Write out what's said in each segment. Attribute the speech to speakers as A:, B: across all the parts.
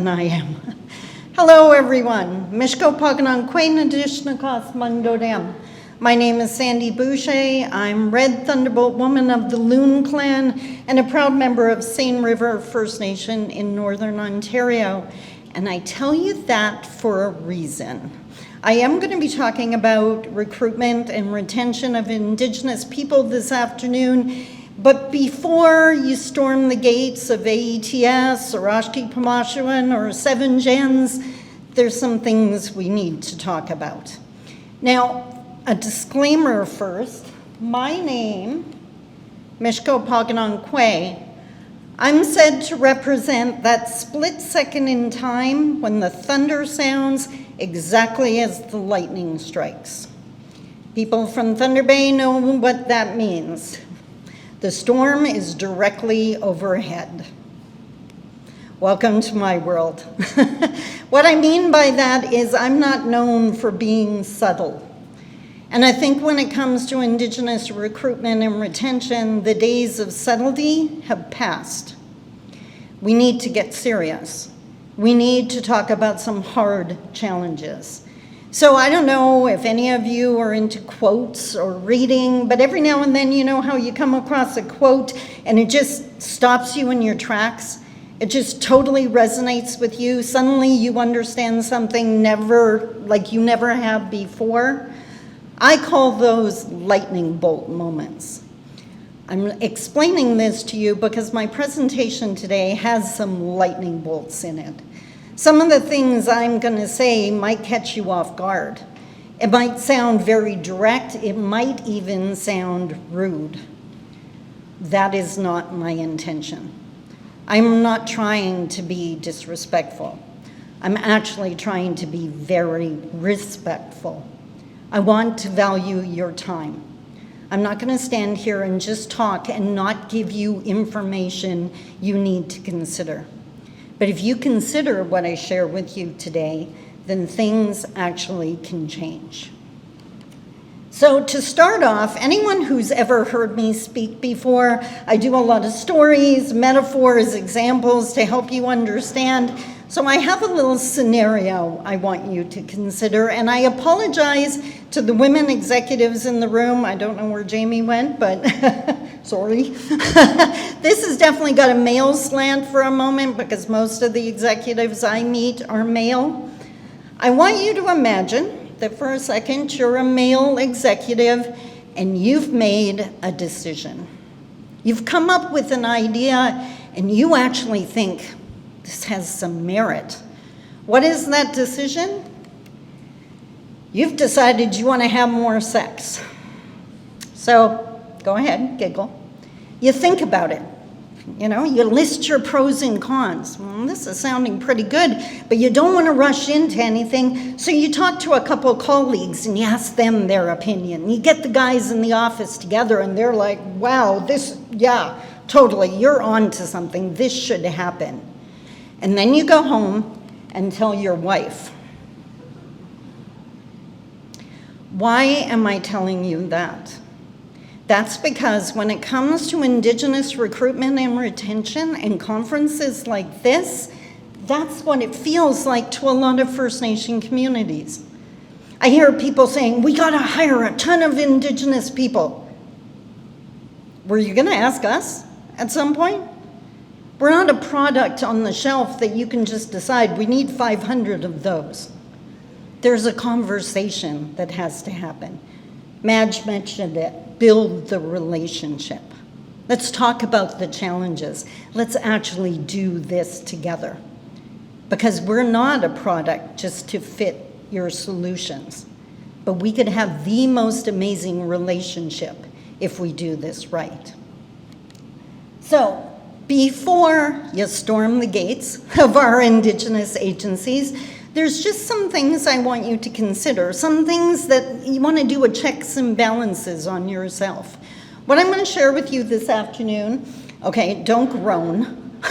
A: than I am. Hello, everyone. Mishko Paganan Quain Adishnakas Mangdodam. My name is Sandi Boucher. I'm Red Thunderbolt Woman of the Loon Clan and a proud member of Seine River First Nation in Northern Ontario. And I tell you that for a reason. I am going to be talking about recruitment and retention of Indigenous people this afternoon. But before you storm the gates of AETS or Oshki Pamashuan or Seven Gens, there's some things we need to talk about. Now, a disclaimer first. My name, Mishko Paganan Kwe, I'm said to represent that split second in time when the thunder sounds exactly as the lightning strikes. People from Thunder Bay know what that means. The storm is directly overhead. Welcome to my world. What I mean by that is I'm not known for being subtle. And I think when it comes to Indigenous recruitment and retention, the days of subtlety have passed. We need to get serious. We need to talk about some hard challenges. So I don't know if any of you are into quotes or reading, but every now and then you know how you come across a quote and it just stops you in your tracks. It just totally resonates with you. Suddenly you understand something like you never have before. I call those lightning bolt moments. I'm explaining this to you because my presentation today has some lightning bolts in it. Some of the things I'm going to say might catch you off guard. It might sound very direct. It might even sound rude. That is not my intention. I'm not trying to be disrespectful. I'm actually trying to be very respectful. I want to value your time. I'm not going to stand here and just talk and not give you information you need to consider. But if you consider what I share with you today, then things actually can change. So to start off, anyone who's ever heard me speak before, I do a lot of stories, metaphors, examples to help you understand. So I have a little scenario I want you to consider, and I apologize to the women executives in the room. I don't know where Jamie went, but sorry. This has definitely got a male slant for a moment because most of the executives I meet are male. I want you to imagine that for a second you're a male executive and you've made a decision. You've come up with an idea and you actually think, this has some merit. What is that decision? You've decided you want to have more sex. So go ahead, giggle. You think about it. You know, you list your pros and cons. Well, this is sounding pretty good, but you don't want to rush into anything. So you talk to a couple of colleagues and you ask them their opinion. You get the guys in the office together and they're like, wow, yeah, totally, you're on to something. This should happen. And then you go home and tell your wife. Why am I telling you that? That's because when it comes to Indigenous recruitment and retention and conferences like this, that's what it feels like to a lot of First Nation communities. I hear people saying, we gotta hire a ton of Indigenous people. Were you gonna ask us at some point? We're not a product on the shelf that you can just decide we need 500 of those. There's a conversation that has to happen. Madge mentioned it, build the relationship. Let's talk about the challenges. Let's actually do this together. Because we're not a product just to fit your solutions, but we could have the most amazing relationship if we do this right. So, before you storm the gates of our Indigenous agencies, there's just some things I want you to consider, some things that you want to do a checks and balances on yourself. What I'm going to share with you this afternoon, okay, don't groan.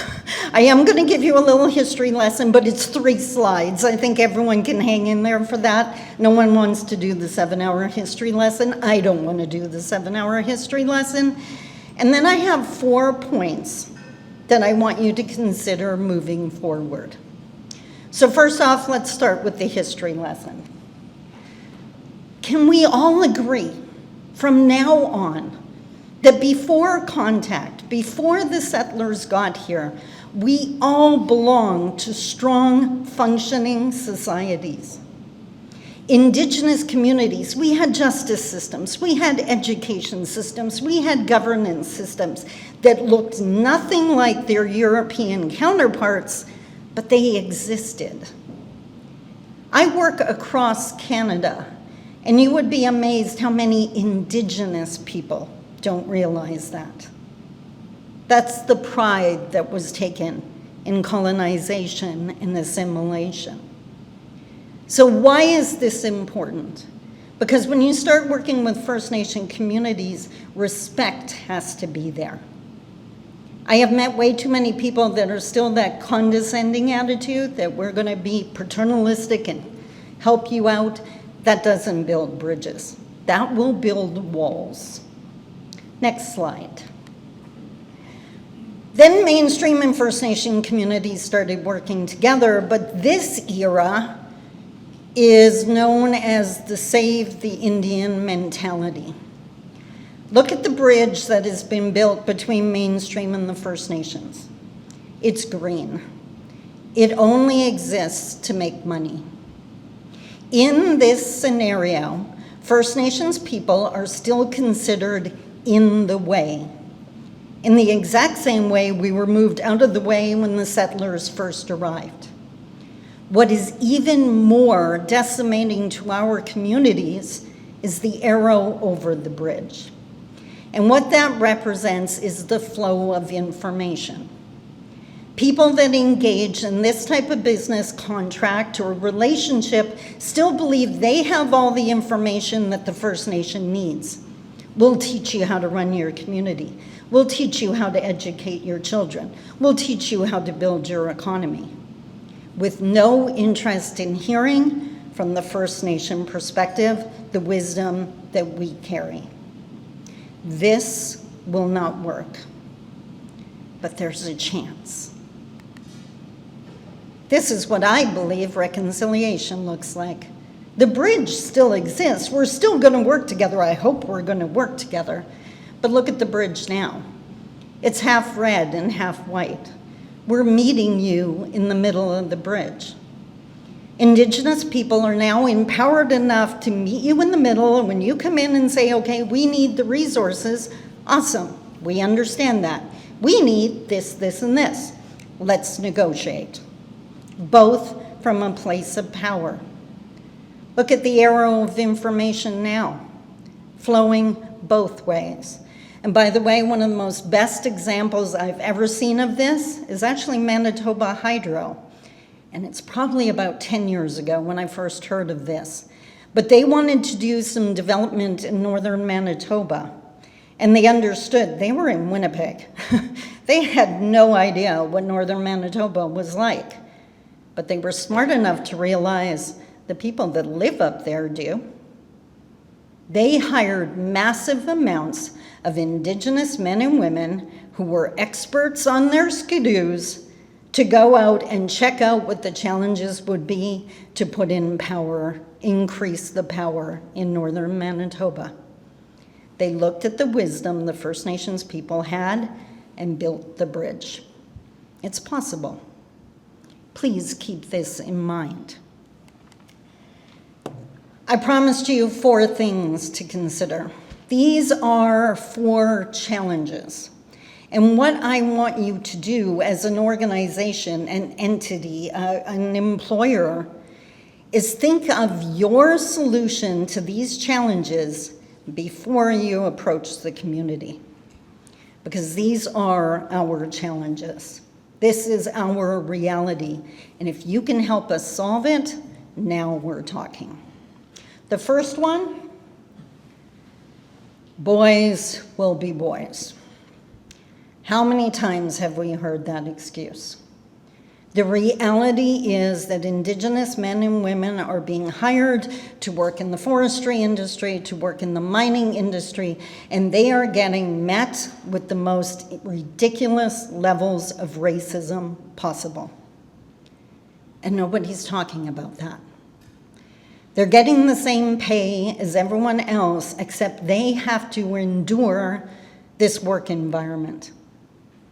A: I am going to give you a little history lesson, but it's 3 slides. I think everyone can hang in there for that. No one wants to do the 7-hour history lesson. I don't want to do the 7-hour history lesson. And then I have 4 points that I want you to consider moving forward. So first off, let's start with the history lesson. Can we all agree from now on that before contact, before the settlers got here, we all belong to strong, functioning societies? Indigenous communities, we had justice systems, we had education systems, we had governance systems that looked nothing like their European counterparts, but they existed. I work across Canada, and you would be amazed how many Indigenous people don't realize that. That's the pride that was taken in colonization and assimilation. So why is this important? Because when you start working with First Nation communities, respect has to be there. I have met way too many people that are still that condescending attitude that we're going to be paternalistic and help you out. That doesn't build bridges. That will build walls. Next slide. Then mainstream and First Nation communities started working together, but this era is known as the Save the Indian mentality. Look at the bridge that has been built between mainstream and the First Nations. It's green. It only exists to make money. In this scenario, First Nations people are still considered in the way. In the exact same way we were moved out of the way when the settlers first arrived. What is even more decimating to our communities is the arrow over the bridge. And what that represents is the flow of information. People that engage in this type of business contract or relationship still believe they have all the information that the First Nation needs. We'll teach you how to run your community. We'll teach you how to educate your children. We'll teach you how to build your economy. With no interest in hearing from the First Nation perspective the wisdom that we carry. This will not work, but there's a chance. This is what I believe reconciliation looks like. The bridge still exists. We're still going to work together. I hope we're going to work together. But look at the bridge now. It's half red and half white. We're meeting you in the middle of the bridge. Indigenous people are now empowered enough to meet you in the middle, and when you come in and say, okay, we need the resources, awesome, we understand that. We need this, this, and this. Let's negotiate. Both from a place of power. Look at the arrow of information now, flowing both ways. And by the way, one of the most best examples I've ever seen of this is actually Manitoba Hydro. And it's probably about 10 years ago when I first heard of this. But they wanted to do some development in northern Manitoba. And they understood, they were in Winnipeg. They had no idea what northern Manitoba was like. But they were smart enough to realize the people that live up there do. They hired massive amounts of Indigenous men and women who were experts on their skidoos to go out and check out what the challenges would be to put in power, increase the power in northern Manitoba. They looked at the wisdom the First Nations people had and built the bridge. It's possible. Please keep this in mind. I promised you 4 things to consider. These are 4 challenges. And what I want you to do as an organization, an entity, an employer, is think of your solution to these challenges before you approach the community. Because these are our challenges. This is our reality. And if you can help us solve it, now we're talking. The first one, boys will be boys. How many times have we heard that excuse? The reality is that Indigenous men and women are being hired to work in the forestry industry, to work in the mining industry, and they are getting met with the most ridiculous levels of racism possible. and nobody's talking about that. They're getting the same pay as everyone else, except they have to endure this work environment.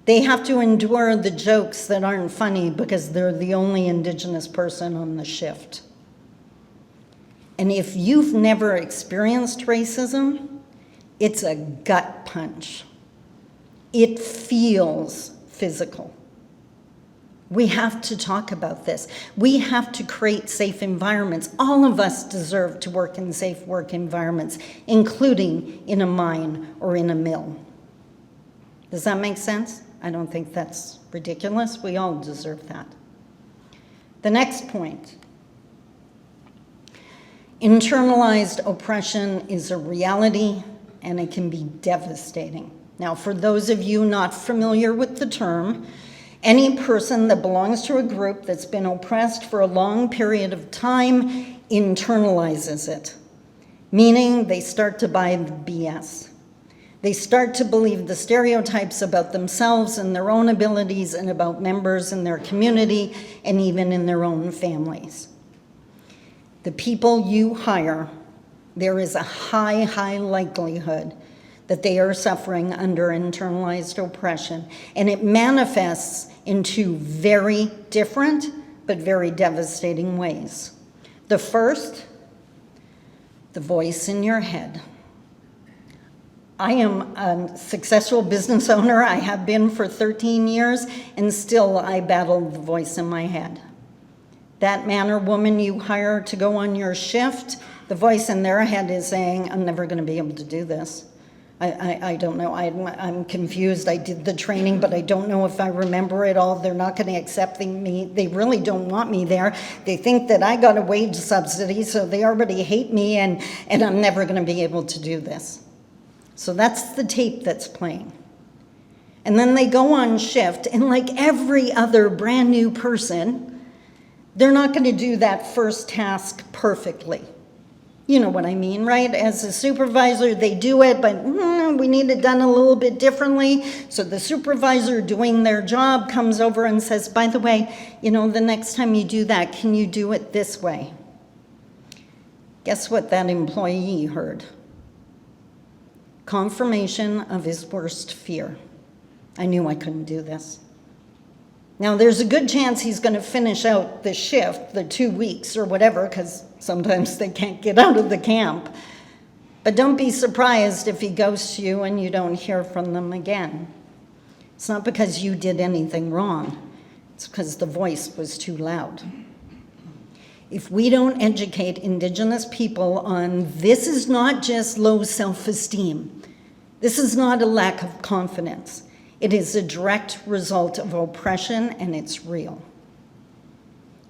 A: They have to endure the jokes that aren't funny because they're the only Indigenous person on the shift. And if you've never experienced racism, it's a gut punch. It feels physical. We have to talk about this. We have to create safe environments. All of us deserve to work in safe work environments, including in a mine or in a mill. Does that make sense? I don't think that's ridiculous. We all deserve that. The next point. Internalized oppression is a reality, and it can be devastating. Now, for those of you not familiar with the term, any person that belongs to a group that's been oppressed for a long period of time internalizes it, meaning they start to buy the BS. They start to believe the stereotypes about themselves and their own abilities and about members in their community and even in their own families. The people you hire, there is a high likelihood that they are suffering under internalized oppression, and it manifests in two very different but very devastating ways. The first, the voice in your head. I am a successful business owner. I have been for 13 years, and still I battle the voice in my head. That man or woman you hire to go on your shift, the voice in their head is saying, I'm never going to be able to do this. I don't know. I'm confused. I did the training, but I don't know if I remember it all. They're not going to accept me. They really don't want me there. They think that I got a wage subsidy, so they already hate me, and I'm never going to be able to do this. So that's the tape that's playing. And then they go on shift, and like every other brand new person, they're not going to do that first task perfectly. You know what I mean, right? As a supervisor, they do it, but we need it done a little bit differently. So the supervisor doing their job comes over and says, by the way, the next time you do that, can you do it this way? Guess what that employee heard? Confirmation of his worst fear. I knew I couldn't do this. Now, there's a good chance he's going to finish out the shift, the 2 weeks or whatever, because sometimes they can't get out of the camp. But don't be surprised if he ghosts you and you don't hear from them again. It's not because you did anything wrong. It's because the voice was too loud. If we don't educate Indigenous people on this is not just low self-esteem, this is not a lack of confidence. It is a direct result of oppression, and it's real.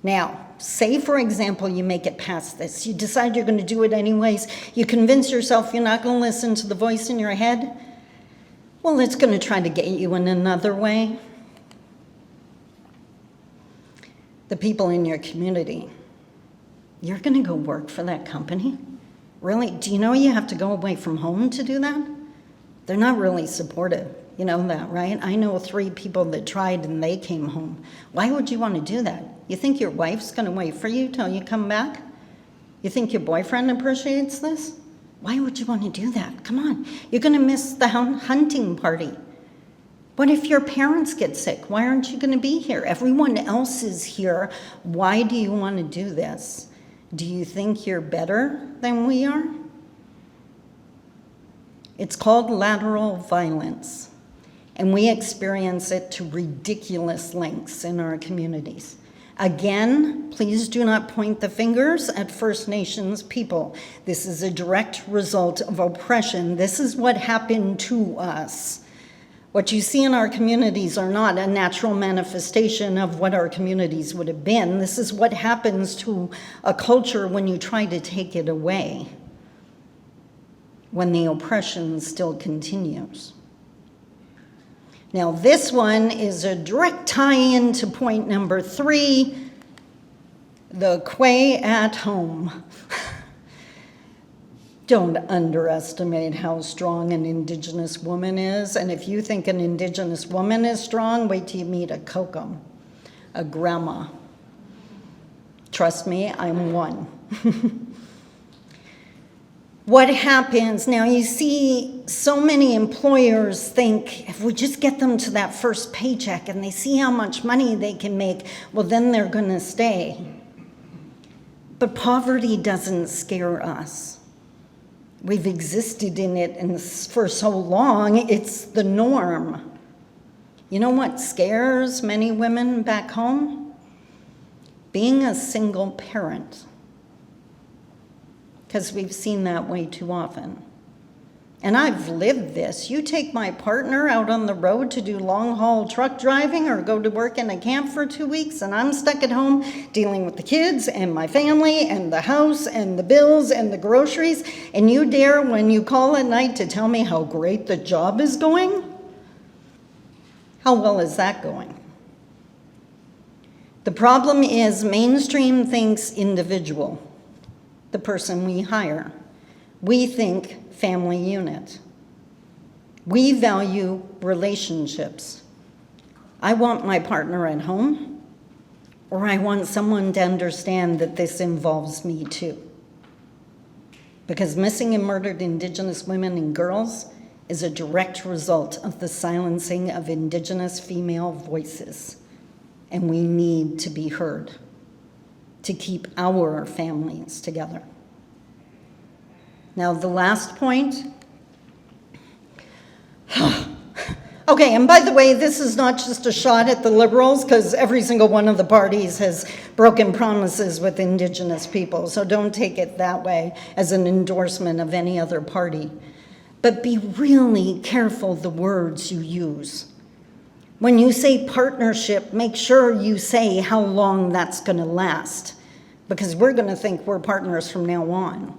A: Now, say, for example, you make it past this. You decide you're going to do it anyways. You convince yourself you're not going to listen to the voice in your head. Well, it's going to try to get you in another way. The people in your community. You're going to go work for that company? Really? Do you know you have to go away from home to do that? They're not really supportive. You know that, right? I know 3 people that tried and they came home. Why would you want to do that? You think your wife's going to wait for you till you come back? You think your boyfriend appreciates this? Why would you want to do that? Come on. You're going to miss the hunting party. What if your parents get sick? Why aren't you going to be here? Everyone else is here. Why do you want to do this? Do you think you're better than we are? It's called lateral violence. And we experience it to ridiculous lengths in our communities. Again, please do not point the fingers at First Nations people. This is a direct result of oppression. This is what happened to us. What you see in our communities are not a natural manifestation of what our communities would have been. This is what happens to a culture when you try to take it away, when the oppression still continues. Now, this one is a direct tie-in to point number 3, the quay at home. Don't underestimate how strong an Indigenous woman is. And if you think an Indigenous woman is strong, wait till you meet a kokum, a grandma. Trust me, I'm one. What happens now, you see so many employers think if we just get them to that first paycheck and they see how much money they can make, well, then they're going to stay. But poverty doesn't scare us. We've existed in it for so long, it's the norm. You know what scares many women back home? Being a single parent. Because we've seen that way too often. And I've lived this. You take my partner out on the road to do long-haul truck driving or go to work in a camp for 2 weeks, and I'm stuck at home dealing with the kids and my family and the house and the bills and the groceries, and you dare, when you call at night, to tell me how great the job is going? How well is that going? The problem is mainstream thinks individual, the person we hire. We think family unit. We value relationships. I want my partner at home, or I want someone to understand that this involves me too. Because missing and murdered Indigenous women and girls is a direct result of the silencing of Indigenous female voices. And we need to be heard to keep our families together. Now, the last point. Okay, and by the way, this is not just a shot at the Liberals, because every single one of the parties has broken promises with Indigenous people, so don't take it that way as an endorsement of any other party. But be really careful the words you use. When you say partnership, make sure you say how long that's going to last, because we're going to think we're partners from now on.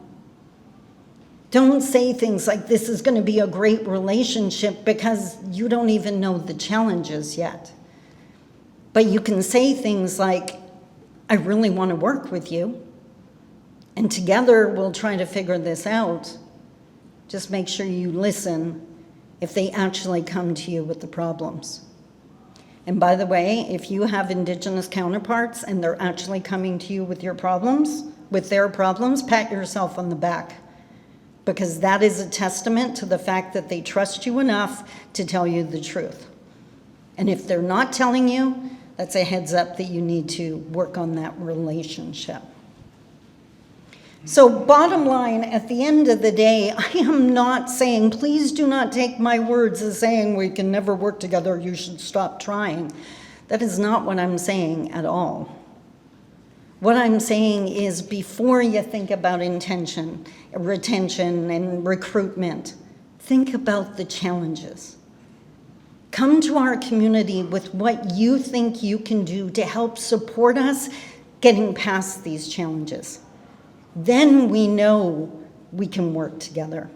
A: Don't say things like this is going to be a great relationship because you don't even know the challenges yet. But you can say things like, I really want to work with you, and together we'll try to figure this out. Just make sure you listen if they actually come to you with the problems. And by the way, if you have Indigenous counterparts and they're actually coming to you with their problems, pat yourself on the back. Because that is a testament to the fact that they trust you enough to tell you the truth. And if they're not telling you, that's a heads up that you need to work on that relationship. So bottom line, at the end of the day, I am not saying, please do not take my words as saying we can never work together, you should stop trying. That is not what I'm saying at all. What I'm saying is before you think about retention and recruitment, think about the challenges. Come to our community with what you think you can do to help support us getting past these challenges. Then we know we can work together.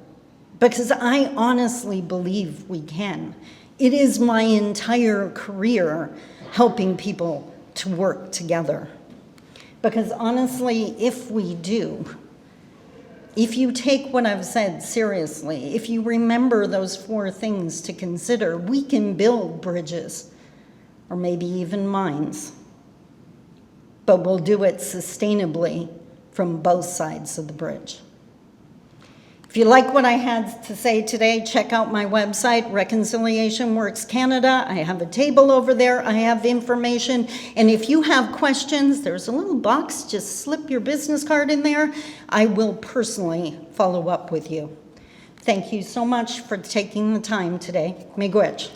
A: Because I honestly believe we can. It is my entire career helping people to work together. Because honestly, if we do, if you take what I've said seriously, if you remember those 4 things to consider, we can build bridges, or maybe even mines. But we'll do it sustainably from both sides of the bridge. If you like what I had to say today, check out my website, Reconciliation Works Canada. I have a table over there. I have information. And if you have questions, there's a little box. Just slip your business card in there. I will personally follow up with you. Thank you so much for taking the time today. Miigwech.